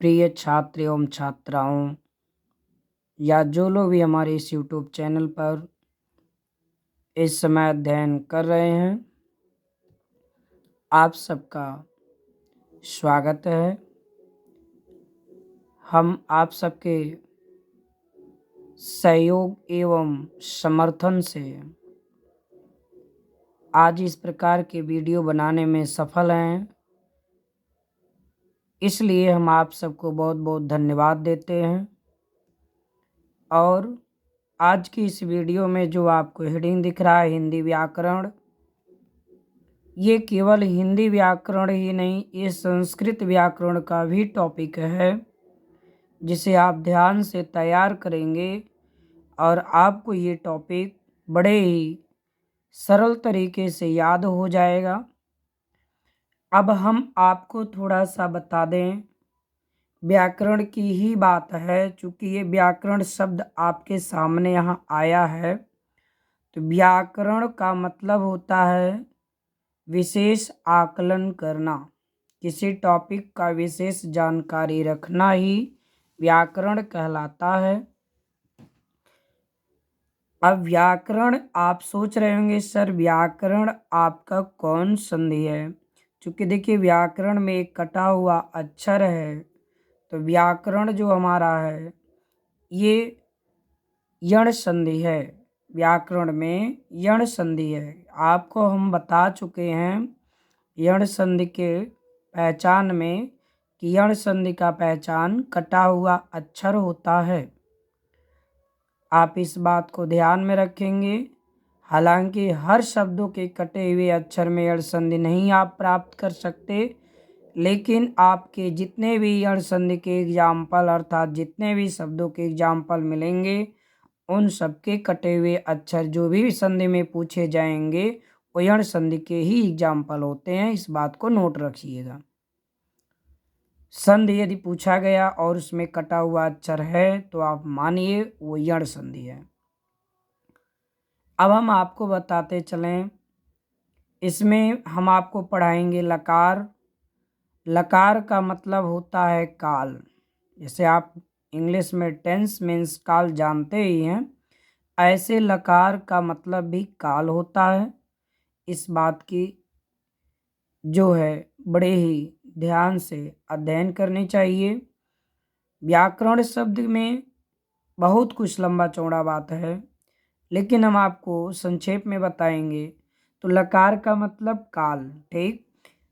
प्रिय छात्र एवं छात्राओं या जो लोग भी हमारे इस यूट्यूब चैनल पर इस समय अध्ययन कर रहे हैं, आप सबका स्वागत है। हम आप सबके सहयोग एवं समर्थन से आज इस प्रकार के वीडियो बनाने में सफल हैं, इसलिए हम आप सबको बहुत बहुत धन्यवाद देते हैं। और आज की इस वीडियो में जो आपको हेडिंग दिख रहा है हिंदी व्याकरण, ये केवल हिंदी व्याकरण ही नहीं, ये संस्कृत व्याकरण का भी टॉपिक है जिसे आप ध्यान से तैयार करेंगे और आपको ये टॉपिक बड़े ही सरल तरीके से याद हो जाएगा। अब हम आपको थोड़ा सा बता दें, व्याकरण की ही बात है, चूँकि ये व्याकरण शब्द आपके सामने यहाँ आया है। तो व्याकरण का मतलब होता है विशेष आकलन करना, किसी टॉपिक का विशेष जानकारी रखना ही व्याकरण कहलाता है। अब व्याकरण, आप सोच रहे होंगे सर व्याकरण आपका कौन संधि है? चूँकि देखिए व्याकरण में एक कटा हुआ अक्षर है, तो व्याकरण जो हमारा है ये यण संधि है। व्याकरण में यण संधि है, आपको हम बता चुके हैं यण संधि के पहचान में कि यण संधि का पहचान कटा हुआ अक्षर होता है। आप इस बात को ध्यान में रखेंगे। हालांकि हर शब्दों के कटे हुए अक्षर में यण संधि नहीं आप प्राप्त कर सकते, लेकिन आपके जितने भी यण संधि के एग्जाम्पल अर्थात जितने भी शब्दों के एग्जाम्पल मिलेंगे, उन सबके कटे हुए अक्षर जो भी संधि में पूछे जाएंगे वो यण संधि के ही एग्जाम्पल होते हैं। इस बात को नोट रखिएगा। संधि यदि पूछा गया और उसमें कटा हुआ अक्षर है तो आप मानिए वो यण संधि है। अब हम आपको बताते चलें, इसमें हम आपको पढ़ाएंगे लकार। लकार का मतलब होता है काल। जैसे आप इंग्लिश में टेंस मीन्स काल जानते ही हैं, ऐसे लकार का मतलब भी काल होता है। इस बात की जो है बड़े ही ध्यान से अध्ययन करनी चाहिए। व्याकरण शब्द में बहुत कुछ लंबा चौड़ा बात है, लेकिन हम आपको संक्षेप में बताएंगे। तो लकार का मतलब काल, ठीक।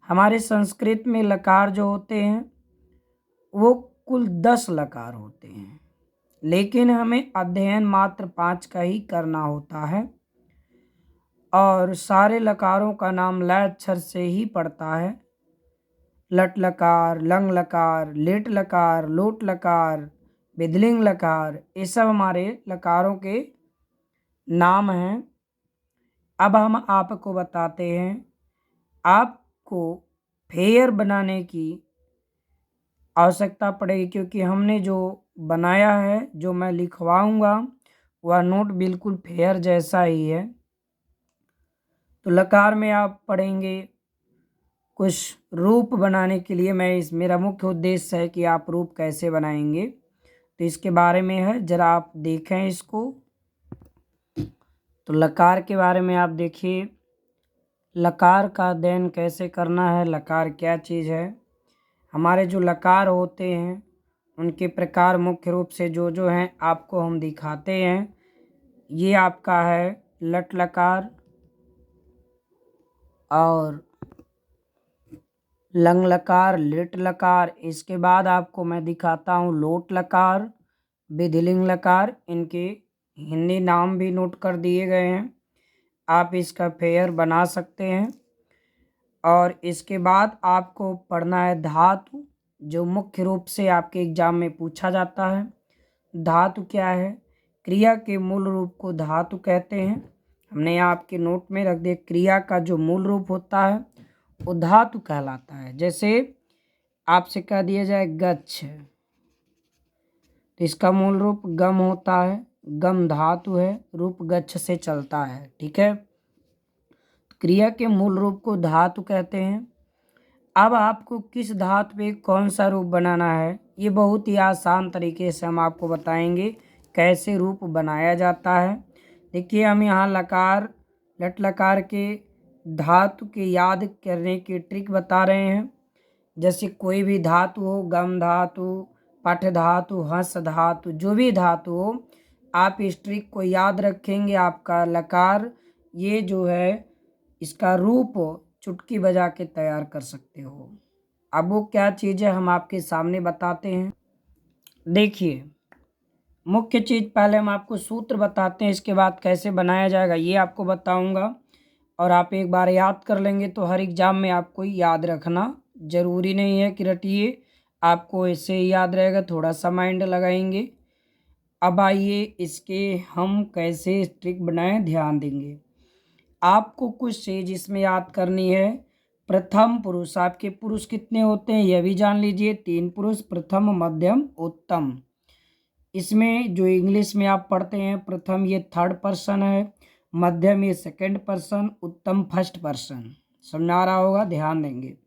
हमारे संस्कृत में लकार जो होते हैं वो कुल 10 लकार होते हैं, लेकिन हमें अध्ययन मात्र 5 का ही करना होता है। और सारे लकारों का नाम ल अक्षर से ही पड़ता है। लट लकार, लंग लकार, लेट लकार, लोट लकार, बिदलिंग लकार, ये सब हमारे लकारों के नाम हैं। अब हम आपको बताते हैं, आपको फेयर बनाने की आवश्यकता पड़ेगी, क्योंकि हमने जो बनाया है, जो मैं लिखवाऊंगा वह नोट बिल्कुल फेयर जैसा ही है। तो लकार में आप पढ़ेंगे कुछ रूप बनाने के लिए। मेरा मुख्य उद्देश्य है कि आप रूप कैसे बनाएंगे, तो इसके बारे में है, जरा आप देखें इसको। तो लकार के बारे में आप देखिए, लकार का अध्ययन कैसे करना है, लकार क्या चीज़ है। हमारे जो लकार होते हैं उनके प्रकार मुख्य रूप से जो हैं आपको हम दिखाते हैं। ये आपका है लट लकार और लंग लकार, लिट लकार। इसके बाद आपको मैं दिखाता हूँ लोट लकार, विधिलिंग लकार। इनके हिंदी नाम भी नोट कर दिए गए हैं, आप इसका फेयर बना सकते हैं। और इसके बाद आपको पढ़ना है धातु, जो मुख्य रूप से आपके एग्जाम में पूछा जाता है। धातु क्या है? क्रिया के मूल रूप को धातु कहते हैं। हमने यहाँ आपके नोट में रख दिया, क्रिया का जो मूल रूप होता है वो धातु कहलाता है। जैसे आपसे कह दिया जाए गच्छ, तो इसका मूल रूप गम होता है, गम धातु है, रूप गच्छ से चलता है, ठीक है। क्रिया के मूल रूप को धातु कहते हैं। अब आपको किस धातु पे कौन सा रूप बनाना है, ये बहुत ही आसान तरीके से हम आपको बताएंगे कैसे रूप बनाया जाता है। देखिए, हम यहाँ लकार लट लकार के धातु के याद करने की ट्रिक बता रहे हैं। जैसे कोई भी धातु हो, गम धातु, पठ धातु, हंस धातु, जो भी धातु हो, आप इस ट्रिक को याद रखेंगे। आपका लकार ये जो है इसका रूप चुटकी बजा के तैयार कर सकते हो। अब वो क्या चीज़ है हम आपके सामने बताते हैं। देखिए, मुख्य चीज़ पहले हम आपको सूत्र बताते हैं, इसके बाद कैसे बनाया जाएगा ये आपको बताऊंगा। और आप एक बार याद कर लेंगे तो हर एग्ज़ाम में आपको याद रखना ज़रूरी नहीं है कि रटिए, आपको ऐसे ही याद रहेगा, थोड़ा सा माइंड लगाएंगे। अब आइए इसके हम कैसे ट्रिक बनाएं ध्यान देंगे। आपको कुछ चीज़ इसमें याद करनी है। प्रथम पुरुष, आपके पुरुष कितने होते हैं यह भी जान लीजिए, 3 पुरुष, प्रथम, मध्यम, उत्तम। इसमें जो इंग्लिश में आप पढ़ते हैं, प्रथम ये थर्ड पर्सन है, मध्यम ये सेकंड पर्सन, उत्तम फर्स्ट पर्सन। समझ में आ रहा होगा, ध्यान देंगे।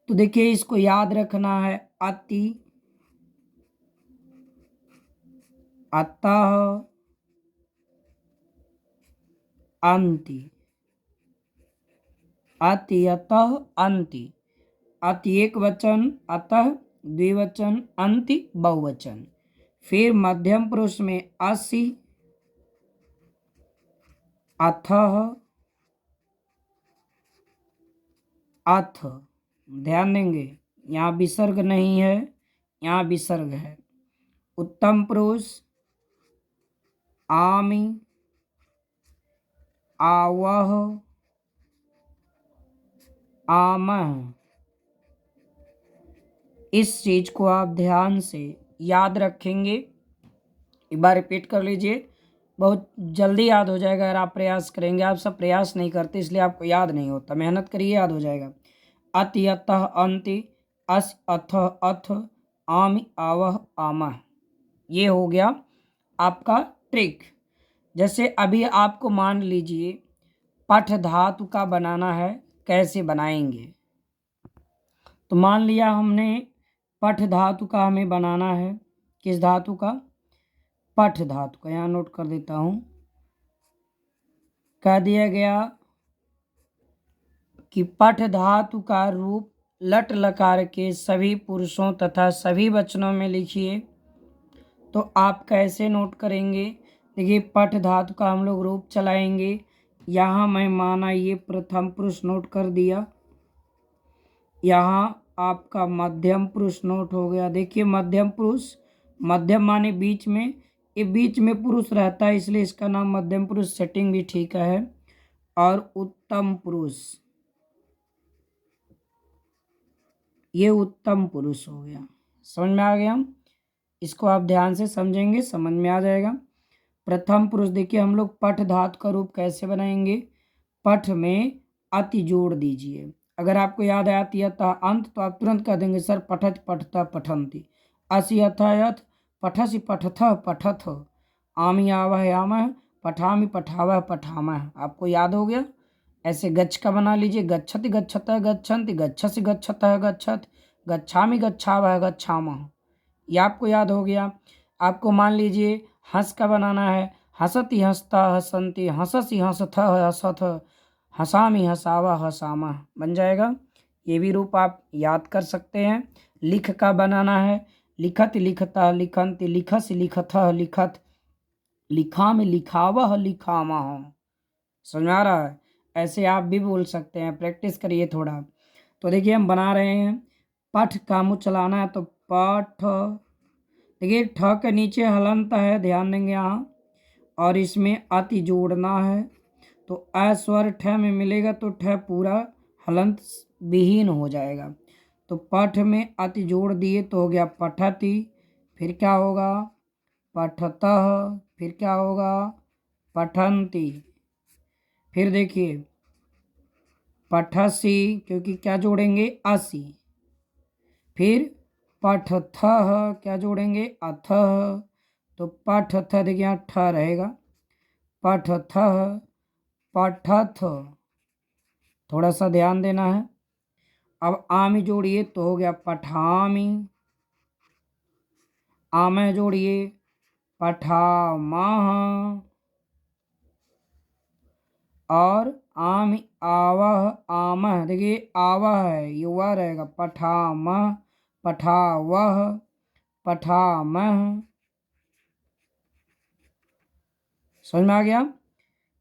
तो देखिए, इसको याद रखना है। अति, अतः, अंति, अति, अतः, अंति। अति एक वचन, अतः द्विवचन, अंति बहुवचन। फिर मध्यम पुरुष में असि, अथः, अथ। ध्यान देंगे, यहाँ विसर्ग नहीं है, यहाँ विसर्ग है। उत्तम पुरुष आमि, आवह, आमह। इस चीज को आप ध्यान से याद रखेंगे। एक बार रिपीट कर लीजिए, बहुत जल्दी याद हो जाएगा अगर आप प्रयास करेंगे। आप सब प्रयास नहीं करते इसलिए आपको याद नहीं होता, मेहनत करिए, याद हो जाएगा। अति, अतः, अंति, अस, अथ, अथ, आमि, आवह, आमह। ये हो गया आपका ट्रिक। जैसे अभी आपको मान लीजिए पठ धातु का बनाना है, कैसे बनाएंगे। तो मान लिया हमने पठ धातु का हमें बनाना है। किस धातु का? पठ धातु का। यहाँ नोट कर देता हूँ। कह दिया गया कि पठ धातु का रूप लट लकार के सभी पुरुषों तथा सभी वचनों में लिखिए। तो आप कैसे नोट करेंगे? देखिए, पठ धातु का हम लोग रूप चलाएंगे। यहाँ मैं माना ये प्रथम पुरुष नोट कर दिया, यहाँ आपका मध्यम पुरुष नोट हो गया। देखिए, मध्यम पुरुष, मध्यम माने बीच में, ये बीच में पुरुष रहता है इसलिए इसका नाम मध्यम पुरुष, सेटिंग भी ठीक है। और उत्तम पुरुष, ये उत्तम पुरुष हो गया। समझ में आ गया? इसको आप ध्यान से समझेंगे, समझ में आ जाएगा। प्रथम पुरुष, देखिए हम लोग पठ धातु का रूप कैसे बनाएंगे। पठ में अति जोड़ दीजिए। अगर आपको याद है अति, अतः, अंत, तो आप तुरंत कह देंगे सर पठत, पठता, पठंती। असि, अथयथ, पठसि, पठथ, पठथ। आमि, आवह, आमह, पठामि, पठावह, पठामह। आपको याद हो गया। ऐसे गच्छ का बना लीजिए। गच्छति, गच्छतः, गच्छन्ति, गच्छसि, गच्छतः, गच्छत, गच्छामि, गच्छावह, गच्छामः। ये आपको याद हो गया। आपको मान लीजिए हंस का बनाना है। हंसति, हंसता, हंसन्ति, हंससि, हंसथ, हंसथ, हंसामि, हंसावा, हंसामा। बन जाएगा। ये भी रूप आप याद कर सकते हैं। लिख का बनाना है। लिखत, लिखता, लिखन्ति, लिखसि, लिखथ, लिखत, लिखामि, लिखावह, लिखामः। समझ में आ रहा है? ऐसे आप भी बोल सकते हैं, प्रैक्टिस करिए थोड़ा। तो देखिए, हम बना रहे हैं। पठ का मुँह चलाना है तो पठ। देखिए, ठ के नीचे हलंत है, ध्यान देंगे यहाँ। और इसमें अति जोड़ना है तो अ स्वर ठ में मिलेगा तो ठ पूरा हलंत विहीन हो जाएगा। तो पठ में अति जोड़ दिए तो हो गया पठति। फिर क्या होगा? पठतः। फिर क्या होगा? पठन्ति। फिर देखिए पठसी, क्योंकि क्या जोड़ेंगे? असी। फिर पठथः, क्या जोड़ेंगे? अथः। तो पठथ, देखिए यहाँ ठ रहेगा। पठथः, पठथ। थोड़ा सा ध्यान देना है। अब आमी जोड़िए तो हो गया पठामी, आमे जोड़िए पठामह, और आम आवह आमह, देखिए आवह है ये वह रहेगा, पठामह पठावह पठामह। समझ में आ गया?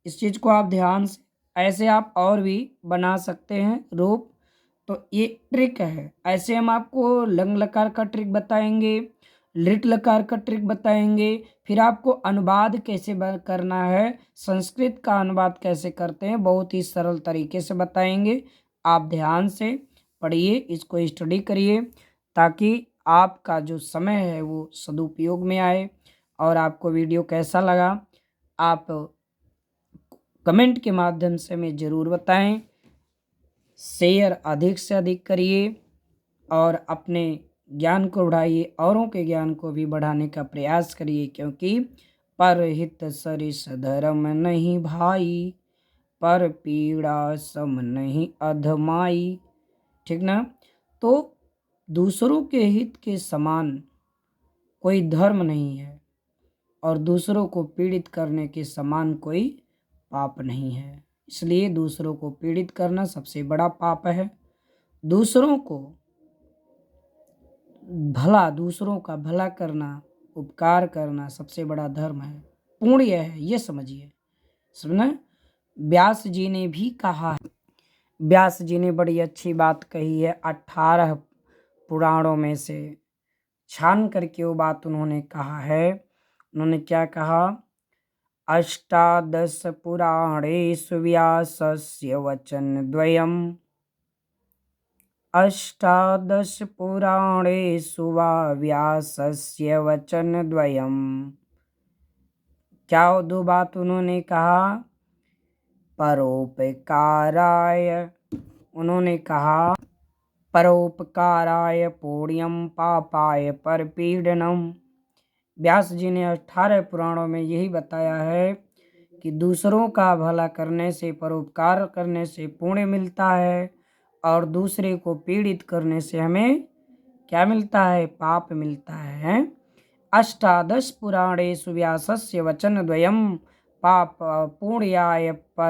इस चीज को आप ध्यान से, ऐसे आप और भी बना सकते हैं रूप। तो ये ट्रिक है। ऐसे हम आपको लंग लकार का ट्रिक बताएंगे, लिट लकार का ट्रिक बताएंगे, फिर आपको अनुवाद कैसे करना है, संस्कृत का अनुवाद कैसे करते हैं, बहुत ही सरल तरीके से बताएंगे। आप ध्यान से पढ़िए, इसको स्टडी करिए, ताकि आपका जो समय है वो सदुपयोग में आए। और आपको वीडियो कैसा लगा आप कमेंट के माध्यम से हमें ज़रूर बताएं। शेयर अधिक से अधिक करिए और अपने ज्ञान को बढ़ाइए, औरों के ज्ञान को भी बढ़ाने का प्रयास करिए, क्योंकि परहित सरिस धर्म नहीं भाई, पर पीड़ा सम नहीं अधमाई। ठीक ना? तो दूसरों के हित के समान कोई धर्म नहीं है, और दूसरों को पीड़ित करने के समान कोई पाप नहीं है। इसलिए दूसरों को पीड़ित करना सबसे बड़ा पाप है। दूसरों को भला, दूसरों का भला करना, उपकार करना सबसे बड़ा धर्म है, पुण्य है, ये समझिए। समझना? व्यास जी ने भी कहा है, व्यास जी ने बड़ी अच्छी बात कही है। 18 पुराणों में से छान करके वो बात उन्होंने कहा है। उन्होंने क्या कहा? अष्टादश पुराणेषु व्यासस्य वचनद्वयम्, अष्टादश पुराणेषु वा व्यासस्य वचनद्वयम्। क्या दो बात उन्होंने कहा? परोपकाराय, उन्होंने कहा परोपकाराय पुण्यम, पापाय परपीडनम। व्यास जी ने 18 पुराणों में यही बताया है कि दूसरों का भला करने से, परोपकार करने से पुण्य मिलता है, और दूसरे को पीड़ित करने से हमें क्या मिलता है? पाप मिलता है। अष्टादश पुराणेषु व्यासस्य वचनद्वयम्, पाप पुण्याय पर